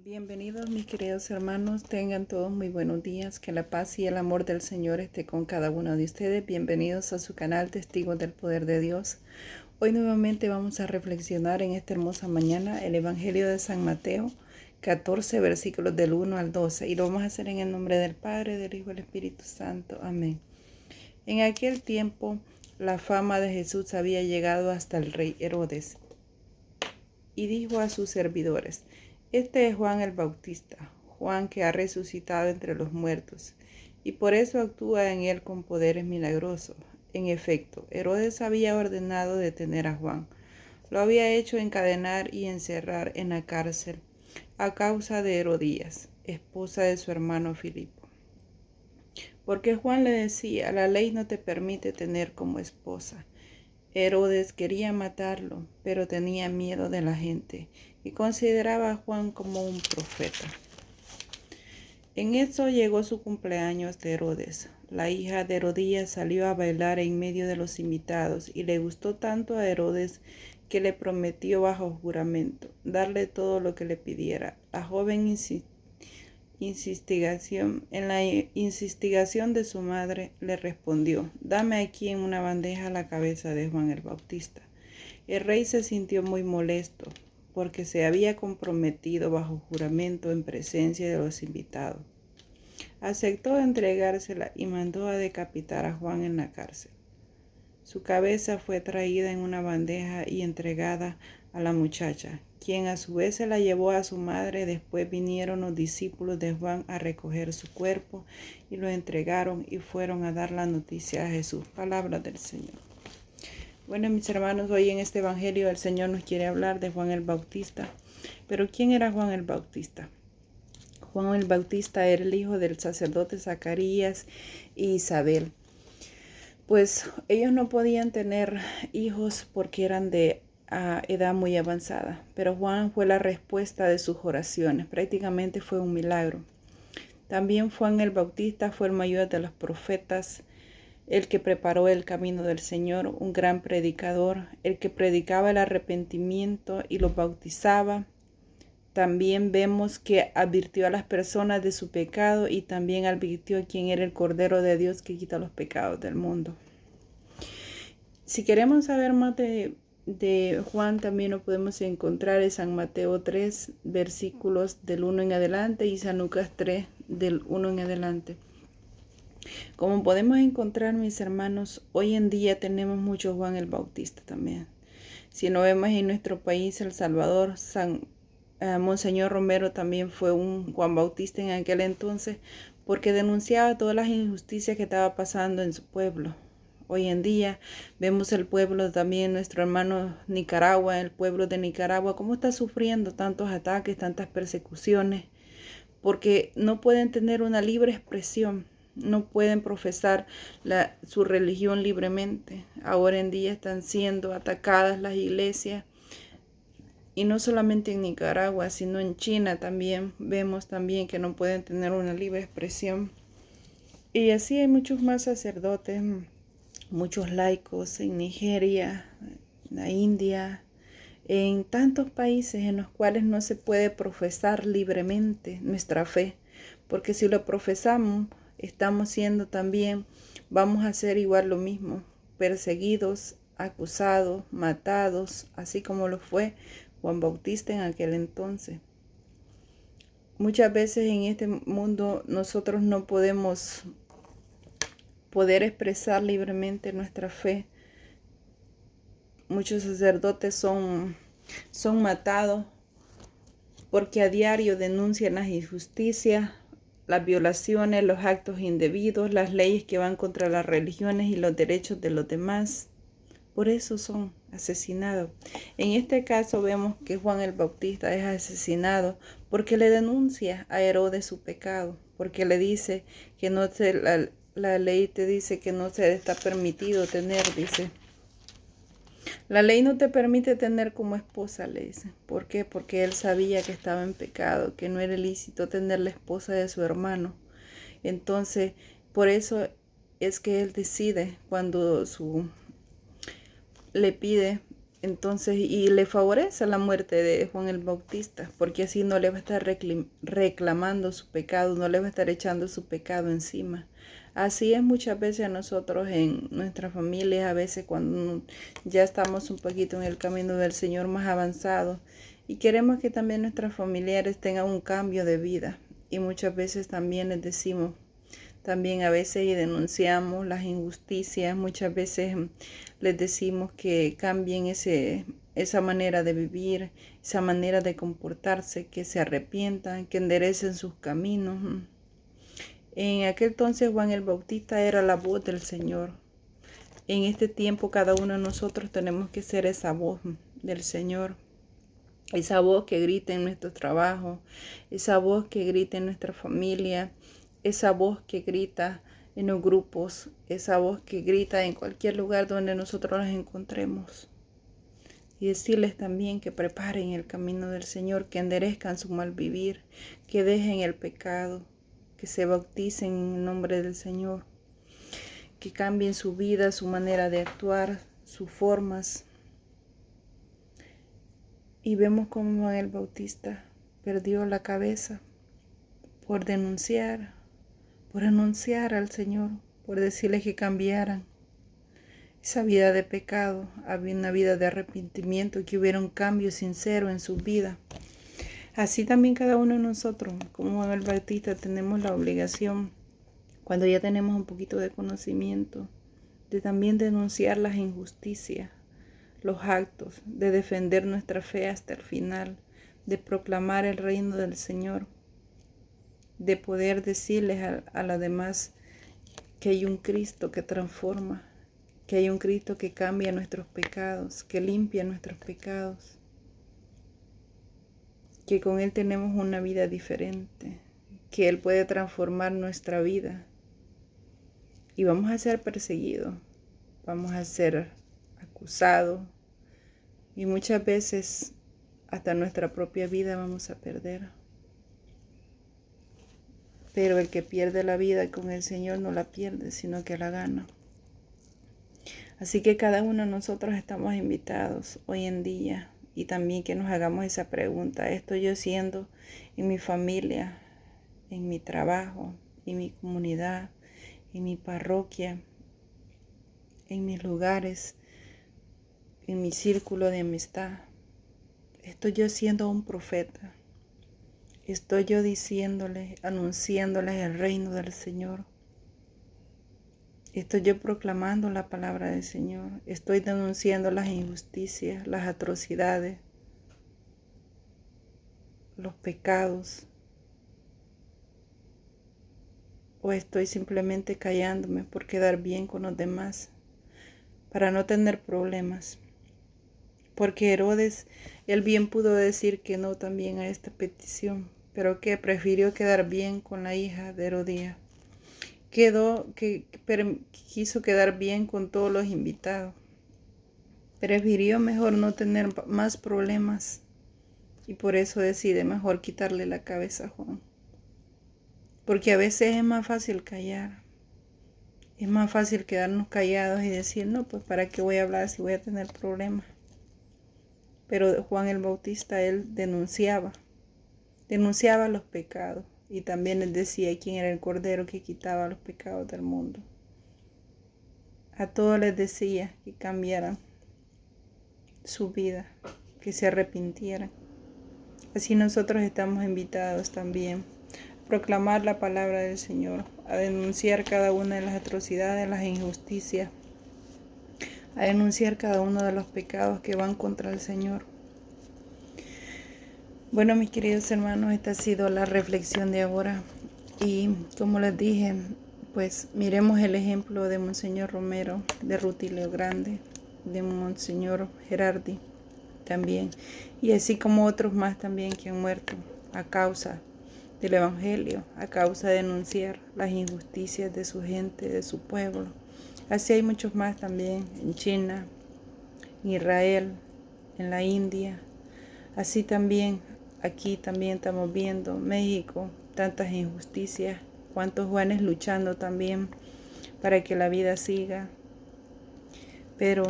Bienvenidos mis queridos hermanos, tengan todos muy buenos días, que la paz y el amor del Señor esté con cada uno de ustedes. Bienvenidos a su canal Testigos del Poder de Dios. Hoy nuevamente vamos a reflexionar en esta hermosa mañana el Evangelio de San Mateo 14 versículos del 1 al 12 y lo vamos a hacer en el nombre del Padre, del Hijo y del Espíritu Santo. Amén. En aquel tiempo la fama de Jesús había llegado hasta el rey Herodes y dijo a sus servidores: Este es Juan el Bautista, Juan que ha resucitado entre los muertos, y por eso actúa en él con poderes milagrosos. En efecto, Herodes había ordenado detener a Juan. Lo había hecho encadenar y encerrar en la cárcel a causa de Herodías, esposa de su hermano Filipo. Porque Juan le decía: la ley no te permite tener como esposa. Herodes quería matarlo, pero tenía miedo de la gente y consideraba a Juan como un profeta. En eso llegó su cumpleaños de Herodes. La hija de Herodías salió a bailar en medio de los invitados y le gustó tanto a Herodes que le prometió bajo juramento darle todo lo que le pidiera. La joven en la instigación de su madre le respondió: Dame aquí en una bandeja la cabeza de Juan el Bautista. El rey se sintió muy molesto porque se había comprometido bajo juramento en presencia de los invitados. Aceptó entregársela y mandó a decapitar a Juan en la cárcel. Su cabeza fue traída en una bandeja y entregada a la muchacha, quien a su vez se la llevó a su madre. Después vinieron los discípulos de Juan a recoger su cuerpo y lo entregaron y fueron a dar la noticia a Jesús. Palabra del Señor. Bueno, mis hermanos, hoy en este evangelio el Señor nos quiere hablar de Juan el Bautista. Pero ¿quién era Juan el Bautista? Juan el Bautista era el hijo del sacerdote Zacarías e Isabel. Pues ellos no podían tener hijos porque eran de edad muy avanzada, pero Juan fue la respuesta de sus oraciones. Prácticamente fue un milagro. También Juan el Bautista fue el mayor de los profetas, el que preparó el camino del Señor, un gran predicador, el que predicaba el arrepentimiento y los bautizaba. También vemos que advirtió a las personas de su pecado y también advirtió quién era el Cordero de Dios que quita los pecados del mundo. Si queremos saber más de Juan, también lo podemos encontrar en San Mateo 3, versículos del 1 en adelante, y San Lucas 3, del 1 en adelante. Como podemos encontrar, mis hermanos, hoy en día tenemos mucho Juan el Bautista también. Si no vemos en nuestro país, El Salvador, Monseñor Romero también fue un Juan Bautista en aquel entonces, porque denunciaba todas las injusticias que estaba pasando en su pueblo. Hoy en día vemos el pueblo también, nuestro hermano Nicaragua, el pueblo de Nicaragua, cómo está sufriendo tantos ataques, tantas persecuciones, porque no pueden tener una libre expresión, no pueden profesar su religión libremente. Ahora en día están siendo atacadas las iglesias. Y no solamente en Nicaragua, sino en China también vemos también que no pueden tener una libre expresión. Y así hay muchos más sacerdotes, muchos laicos en Nigeria, en la India, en tantos países en los cuales no se puede profesar libremente nuestra fe. Porque si lo profesamos, estamos siendo también, vamos a hacer igual lo mismo, perseguidos, acusados, matados, así como lo fue Juan Bautista en aquel entonces. Muchas veces en este mundo nosotros no podemos expresar libremente nuestra fe. Muchos sacerdotes son matados porque a diario denuncian las injusticias, las violaciones, los actos indebidos, las leyes que van contra las religiones y los derechos de los demás. Por eso son asesinados. En este caso vemos que Juan el Bautista es asesinado porque le denuncia a Herodes su pecado, porque le dice que la ley te dice que no se está permitido tener, dice. La ley no te permite tener como esposa, le dice. ¿Por qué? Porque él sabía que estaba en pecado, que no era lícito tener la esposa de su hermano. Entonces, por eso es que él decide cuando le pide Entonces, y le favorece la muerte de Juan el Bautista, porque así no le va a estar reclamando su pecado, no le va a estar echando su pecado encima. Así es muchas veces a nosotros en nuestras familias, a veces cuando ya estamos un poquito en el camino del Señor más avanzado y queremos que también nuestros familiares tengan un cambio de vida. Y muchas veces también les decimos, también a veces y denunciamos las injusticias, muchas veces les decimos que cambien esa manera de vivir, esa manera de comportarse, que se arrepientan, que enderecen sus caminos. En aquel entonces Juan el Bautista era la voz del Señor. En este tiempo cada uno de nosotros tenemos que ser esa voz del Señor. Esa voz que grita en nuestro trabajo, esa voz que grita en nuestra familia, esa voz que grita en los grupos, esa voz que grita en cualquier lugar donde nosotros nos encontremos. Y decirles también que preparen el camino del Señor, que enderezcan su mal vivir, que dejen el pecado, que se bauticen en el nombre del Señor, que cambien su vida, su manera de actuar, sus formas. Y vemos cómo Juan el Bautista perdió la cabeza por denunciar, por anunciar al Señor, por decirles que cambiaran esa vida de pecado, había una vida de arrepentimiento, que hubiera un cambio sincero en su vida. Así también cada uno de nosotros, como Juan el Bautista, tenemos la obligación, cuando ya tenemos un poquito de conocimiento, de también denunciar las injusticias, los actos, de defender nuestra fe hasta el final, de proclamar el reino del Señor, de poder decirles a las demás que hay un Cristo que transforma, que hay un Cristo que cambia nuestros pecados, que limpia nuestros pecados, que con Él tenemos una vida diferente, que Él puede transformar nuestra vida. Y vamos a ser perseguidos, vamos a ser acusados y muchas veces hasta nuestra propia vida vamos a perder. Pero el que pierde la vida con el Señor no la pierde, sino que la gana. Así que cada uno de nosotros estamos invitados hoy en día y también que nos hagamos esa pregunta. ¿Estoy yo haciendo en mi familia, en mi trabajo, en mi comunidad, en mi parroquia, en mis lugares, en mi círculo de amistad? ¿Estoy yo siendo un profeta? ¿Estoy yo diciéndoles, anunciándoles el reino del Señor? ¿Estoy yo proclamando la palabra del Señor? ¿Estoy denunciando las injusticias, las atrocidades, los pecados? ¿O estoy simplemente callándome por quedar bien con los demás, para no tener problemas? Porque Herodes, él bien pudo decir que no también a esta petición, pero que prefirió quedar bien con la hija de Herodías. Quiso quedar bien con todos los invitados. Prefirió mejor no tener más problemas y por eso decide mejor quitarle la cabeza a Juan. Porque a veces es más fácil callar. Es más fácil quedarnos callados y decir, no, pues para qué voy a hablar si voy a tener problemas. Pero Juan el Bautista, él denunciaba los pecados. Y también él decía quién era el Cordero que quitaba los pecados del mundo. A todos les decía que cambiaran su vida, que se arrepintieran. Así nosotros estamos invitados también a proclamar la palabra del Señor, a denunciar cada una de las atrocidades, las injusticias, a denunciar cada uno de los pecados que van contra el Señor. Bueno, mis queridos hermanos, esta ha sido la reflexión de ahora. Y como les dije, pues miremos el ejemplo de Monseñor Romero, de Rutilio Grande, de Monseñor Gerardi también, y así como otros más también que han muerto a causa del Evangelio, a causa de denunciar las injusticias de su gente, de su pueblo. Así hay muchos más también en China, en Israel, en la India. Así también aquí también estamos viendo México, tantas injusticias, cuántos jóvenes luchando también para que la vida siga. Pero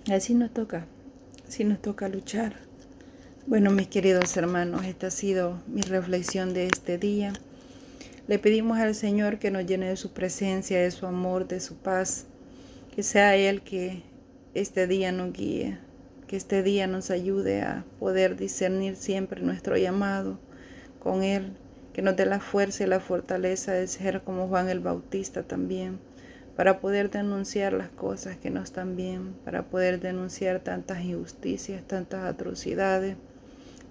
Así nos toca luchar. Bueno, mis queridos hermanos, esta ha sido mi reflexión de este día. Le pedimos al Señor que nos llene de su presencia, de su amor, de su paz, que sea Él que este día nos guíe, que este día nos ayude a poder discernir siempre nuestro llamado con Él, que nos dé la fuerza y la fortaleza de ser como Juan el Bautista también, para poder denunciar las cosas que no están bien, para poder denunciar tantas injusticias, tantas atrocidades,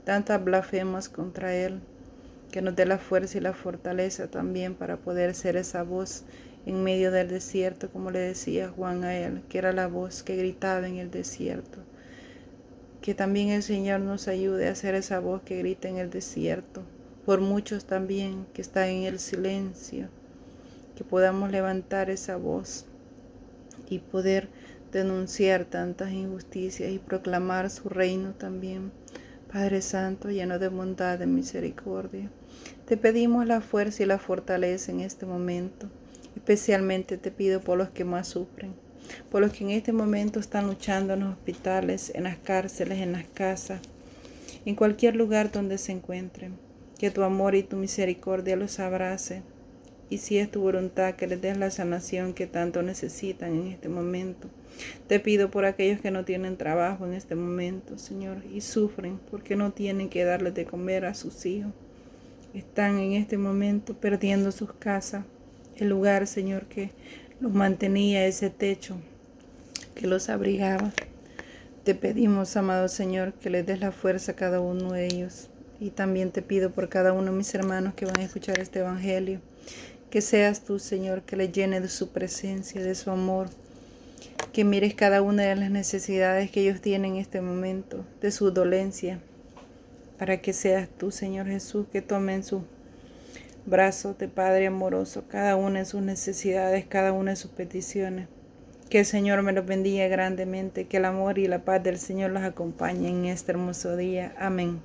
tantas blasfemas contra Él, que nos dé la fuerza y la fortaleza también para poder ser esa voz en medio del desierto, como le decía Juan a Él, que era la voz que gritaba en el desierto. Que también el Señor nos ayude a ser esa voz que grita en el desierto, por muchos también que están en el silencio, que podamos levantar esa voz y poder denunciar tantas injusticias y proclamar su reino también. Padre Santo, lleno de bondad y misericordia, te pedimos la fuerza y la fortaleza en este momento. Especialmente te pido por los que más sufren, por los que en este momento están luchando en los hospitales, en las cárceles, en las casas, en cualquier lugar donde se encuentren. Que tu amor y tu misericordia los abrace. Y si es tu voluntad que les des la sanación que tanto necesitan en este momento. Te pido por aquellos que no tienen trabajo en este momento, Señor, y sufren porque no tienen que darles de comer a sus hijos. Están en este momento perdiendo sus casas, el lugar, Señor, que los mantenía, ese techo que los abrigaba. Te pedimos, amado Señor, que les des la fuerza a cada uno de ellos. Y también te pido por cada uno de mis hermanos que van a escuchar este evangelio, que seas tú, Señor, que les llene de su presencia, de su amor, que mires cada una de las necesidades que ellos tienen en este momento, de su dolencia, para que seas tú, Señor Jesús, que tomen sus brazos de Padre amoroso, cada una de sus necesidades, cada una de sus peticiones. Que el Señor me los bendiga grandemente, que el amor y la paz del Señor los acompañe en este hermoso día. Amén.